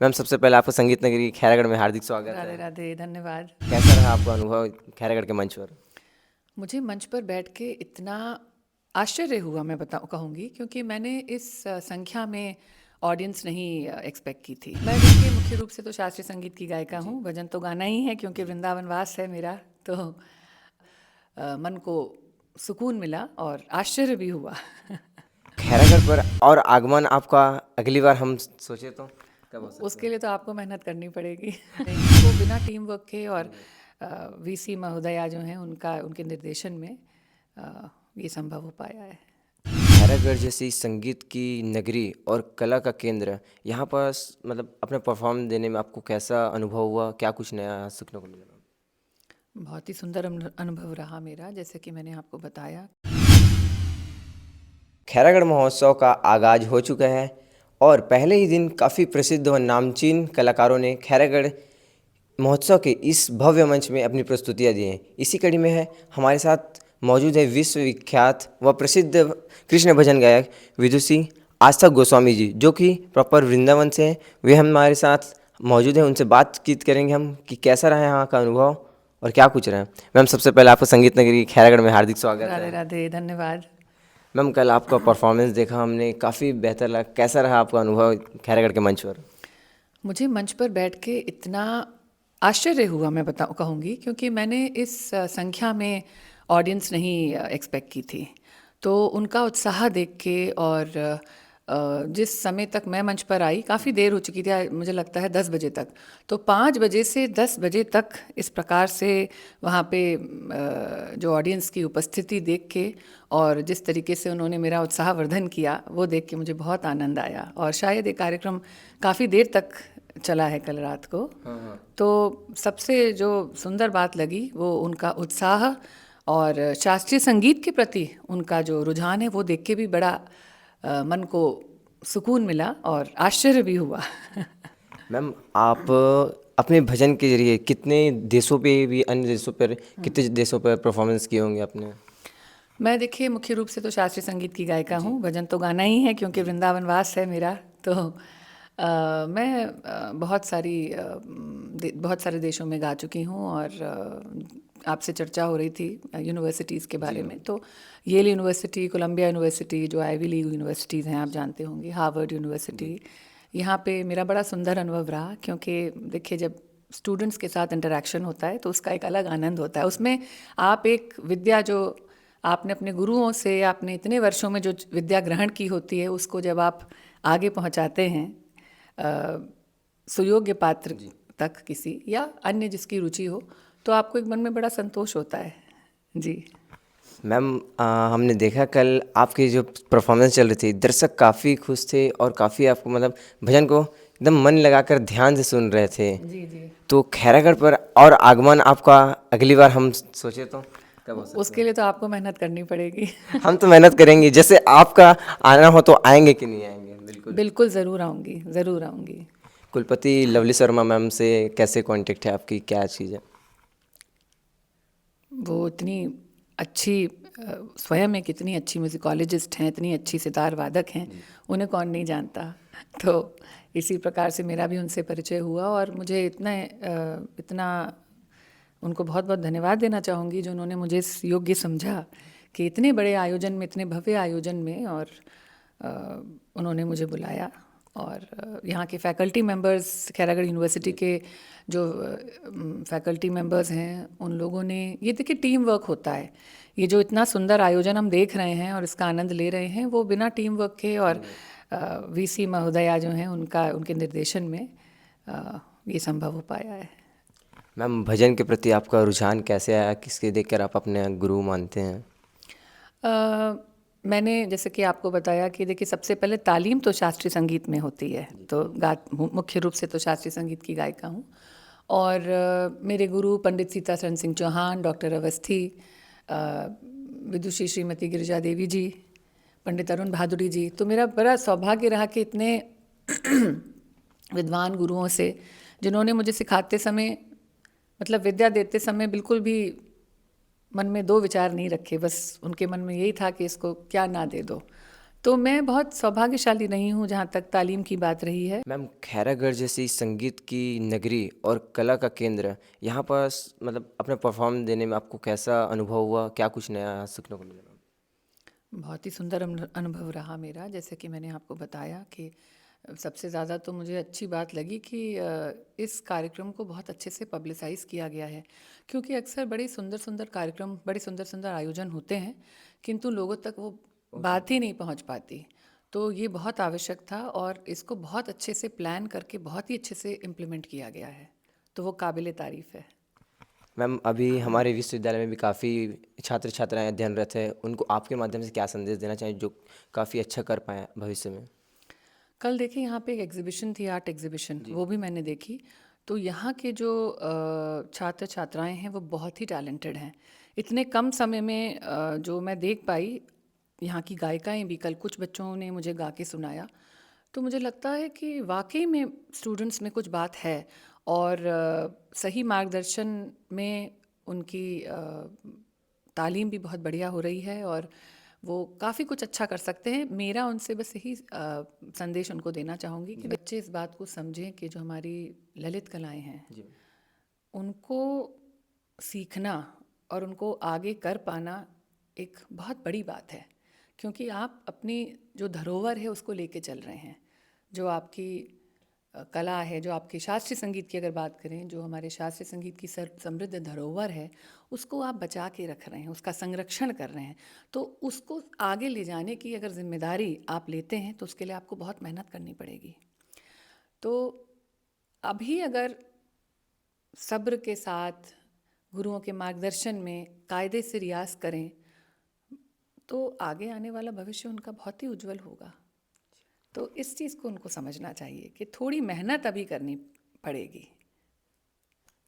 Ma'am, सबसे पहले आपका संगीत नगरी खैरागढ़ में हार्दिक स्वागत राधे है। राधे, धन्यवाद। कैसा रहा आपका अनुभव खैरागढ़ के मंच पर? मुझे मंच पर बैठ के इतना आश्चर्य हुआ, मैं बताऊँ कहूँगी, क्योंकि मैंने इस संख्या में ऑडियंस नहीं एक्सपेक्ट की थी। मैं देखिए मुख्य रूप से तो शास्त्रीय संगीत की गायिका हूँ, भजन तो गाना ही है क्योंकि वृंदावन वास है मेरा। तो मन को सुकून मिला और आश्चर्य भी हुआ। खैरागढ़ पर और आगमन आपका अगली बार हम सोचे तो कब हो सकता उसके है? लिए तो आपको मेहनत करनी पड़ेगी। तो बिना टीम वर्क के और वीसी महोदया जो हैं उनका उनके निर्देशन में ये संभव हो पाया है। खैरागढ़ जैसी संगीत की नगरी और कला का केंद्र, यहाँ पर मतलब अपने परफॉर्म देने में आपको कैसा अनुभव हुआ? क्या कुछ नया सीखने को मिला? बहुत ही सुंदर अनुभव रहा मेरा, जैसे कि मैंने आपको बताया। खैरागढ़ महोत्सव का आगाज हो चुका है और पहले ही दिन काफ़ी प्रसिद्ध व नामचीन कलाकारों ने खैरागढ़ महोत्सव के इस भव्य मंच में अपनी प्रस्तुतियाँ दी हैं। इसी कड़ी में है हमारे साथ मौजूद है विश्वविख्यात व प्रसिद्ध कृष्ण भजन गायक विदुषी आस्था गोस्वामी जी, जो कि प्रॉपर वृंदावन से हैं। वे हमारे साथ मौजूद हैं, उनसे बातचीत करेंगे हम कि कैसा रहा यहाँ का अनुभव और क्या कुछ रहा। मैम, सबसे पहले आपका संगीत नगरी खैरागढ़ में हार्दिक स्वागत राधे है। राधे, धन्यवाद। मैम, कल आपका परफॉर्मेंस देखा हमने, काफ़ी बेहतर लगा। कैसा रहा आपका अनुभव खैरागढ़ के मंच पर? मुझे मंच पर बैठ के इतना आश्चर्य हुआ, मैं बताऊँ कहूँगी, क्योंकि मैंने इस संख्या में ऑडियंस नहीं एक्सपेक्ट की थी। तो उनका उत्साह देख के और जिस समय तक मैं मंच पर आई, काफ़ी देर हो चुकी थी, मुझे लगता है 10 बजे तक। तो 5 बजे से 10 बजे तक इस प्रकार से वहाँ पे जो ऑडियंस की उपस्थिति देख के और जिस तरीके से उन्होंने मेरा उत्साहवर्धन किया, वो देख के मुझे बहुत आनंद आया। और शायद ये कार्यक्रम काफ़ी देर तक चला है कल रात को। तो सबसे जो सुंदर बात लगी वो उनका उत्साह और शास्त्रीय संगीत के प्रति उनका जो रुझान है, वो देख के भी बड़ा मन को सुकून मिला और आश्चर्य भी हुआ। मैम, आप अपने भजन के जरिए कितने देशों पे भी, अन्य देशों पर कितने देशों पर परफॉर्मेंस किए होंगे आपने? मैं देखिए मुख्य रूप से तो शास्त्रीय संगीत की गायिका हूँ, भजन तो गाना ही है क्योंकि वृंदावन वास है मेरा। तो मैं बहुत सारे देशों में गा चुकी हूँ। और आपसे चर्चा हो रही थी यूनिवर्सिटीज़ के बारे में, तो येल यूनिवर्सिटी, कोलंबिया यूनिवर्सिटी, जो आईवी लीग यूनिवर्सिटीज़ हैं, आप जानते होंगे, हार्वर्ड यूनिवर्सिटी, यहाँ पे मेरा बड़ा सुंदर अनुभव रहा। क्योंकि देखिए, जब स्टूडेंट्स के साथ इंटरेक्शन होता है तो उसका एक अलग आनंद होता है। उसमें आप एक विद्या जो आपने अपने गुरुओं से, आपने इतने वर्षों में जो विद्या ग्रहण की होती है, उसको जब आप आगे पहुंचाते हैं सुयोग्य पात्र तक, किसी या अन्य जिसकी रुचि हो, तो आपको एक मन में बड़ा संतोष होता है। जी। मैम, हमने देखा कल आपकी जो परफॉर्मेंस चल रही थी, दर्शक काफ़ी खुश थे और काफ़ी आपको मतलब भजन को एकदम मन लगाकर ध्यान से सुन रहे थे। जी जी। तो खैरागढ़ पर और आगमन आपका अगली बार हम सोचे तो कब हो सकता उसके है? लिए तो आपको मेहनत करनी पड़ेगी। हम तो मेहनत करेंगे, जैसे आपका आना हो तो आएंगे कि नहीं आएंगे? बिल्कुल। बिल्कुल, ज़रूर आऊँगी, ज़रूर आऊँगी। कुलपति लवली शर्मा मैम से कैसे कांटेक्ट है आपकी, क्या चीज़ है? वो इतनी अच्छी स्वयं एक इतनी अच्छी म्यूजिकोलॉजिस्ट हैं, इतनी अच्छी सितार वादक हैं, उन्हें कौन नहीं जानता। तो इसी प्रकार से मेरा भी उनसे परिचय हुआ और मुझे इतना उनको बहुत बहुत धन्यवाद देना चाहूँगी, जो उन्होंने मुझे इस योग्य समझा कि इतने बड़े आयोजन में, इतने भव्य आयोजन में, और अ, उन्होंने मुझे बुलाया। और यहाँ के फैकल्टी मेंबर्स, खैरागढ़ यूनिवर्सिटी के जो फैकल्टी मेंबर्स हैं, उन लोगों ने, ये देखिए टीम वर्क होता है। ये जो इतना सुंदर आयोजन हम देख रहे हैं और इसका आनंद ले रहे हैं, वो बिना टीम वर्क के और वीसी महोदया जो हैं उनके निर्देशन में ये संभव हो पाया है। मैम, भजन के प्रति आपका रुझान कैसे आया? किसके देखकर आप अपने गुरु मानते हैं? मैंने जैसे कि आपको बताया कि देखिए, सबसे पहले तालीम तो शास्त्रीय संगीत में होती है, तो मुख्य रूप से तो शास्त्रीय संगीत की गायिका हूँ। और मेरे गुरु पंडित सीतासरण सिंह चौहान, डॉक्टर अवस्थी, विदुषी श्रीमती गिरिजा देवी जी, पंडित अरुण भादुड़ी जी, तो मेरा बड़ा सौभाग्य रहा कि इतने विद्वान गुरुओं से, जिन्होंने मुझे सिखाते समय, मतलब विद्या देते समय, बिल्कुल भी मन में दो विचार नहीं रखे। बस उनके मन में यही था कि इसको क्या ना दे दो। तो मैं बहुत सौभाग्यशाली नहीं हूँ जहाँ तक तालीम की बात रही है। मैम, खैरागढ़ जैसी संगीत की नगरी और कला का केंद्र, यहाँ पर मतलब अपना परफॉर्म देने में आपको कैसा अनुभव हुआ? क्या कुछ नया सीखने को मिला मैम? बहुत ही सुंदर अनुभव रहा मेरा। जैसे कि मैंने आपको बताया कि सबसे ज़्यादा तो मुझे अच्छी बात लगी कि इस कार्यक्रम को बहुत अच्छे से पब्लिसाइज़ किया गया है, क्योंकि अक्सर बड़े सुंदर सुंदर कार्यक्रम, बड़े सुंदर सुंदर आयोजन होते हैं, किंतु लोगों तक वो बात ही नहीं पहुंच पाती। तो ये बहुत आवश्यक था और इसको बहुत अच्छे से प्लान करके बहुत ही अच्छे से इम्प्लीमेंट किया गया है, तो वो काबिल तारीफ़ है। मैम, अभी हमारे विश्वविद्यालय में भी काफ़ी छात्र छात्राएं अध्ययनरत हैं, उनको आपके माध्यम से क्या संदेश देना चाहिए जो काफ़ी अच्छा कर पाएँ भविष्य में? कल देखिए यहाँ पे एक एग्जीबिशन थी, आर्ट एग्जीबिशन, जी। वो भी मैंने देखी। तो यहाँ के जो छात्र छात्राएं हैं वो बहुत ही टैलेंटेड हैं। इतने कम समय में जो मैं देख पाई, यहाँ की गायिकाएं भी, कल कुछ बच्चों ने मुझे गा के सुनाया, तो मुझे लगता है कि वाकई में स्टूडेंट्स में कुछ बात है और सही मार्गदर्शन में उनकी तालीम भी बहुत बढ़िया हो रही है और वो काफ़ी कुछ अच्छा कर सकते हैं। मेरा उनसे बस यही संदेश उनको देना चाहूँगी कि बच्चे इस बात को समझें कि जो हमारी ललित कलाएं हैं जी। उनको सीखना और उनको आगे कर पाना एक बहुत बड़ी बात है, क्योंकि आप अपनी जो धरोहर है उसको लेके चल रहे हैं। जो आपकी कला है, जो आपके शास्त्रीय संगीत की अगर बात करें, जो हमारे शास्त्रीय संगीत की समृद्ध धरोहर है, उसको आप बचा के रख रहे हैं, उसका संरक्षण कर रहे हैं। तो उसको आगे ले जाने की अगर जिम्मेदारी आप लेते हैं तो उसके लिए आपको बहुत मेहनत करनी पड़ेगी। तो अभी अगर सब्र के साथ गुरुओं के मार्गदर्शन में कायदे से रियाज करें तो आगे आने वाला भविष्य उनका बहुत ही उज्जवल होगा। तो इस चीज़ को उनको समझना चाहिए कि थोड़ी मेहनत अभी करनी पड़ेगी।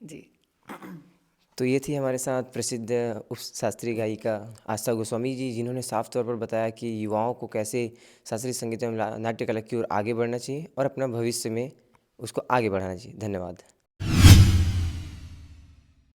जी। तो ये थी हमारे साथ प्रसिद्ध उप शास्त्रीय गायिका आस्था गोस्वामी जी, जिन्होंने साफ तौर पर बताया कि युवाओं को कैसे शास्त्रीय संगीत एवं नाट्य कला की ओर आगे बढ़ना चाहिए और अपना भविष्य में उसको आगे बढ़ाना चाहिए। धन्यवाद।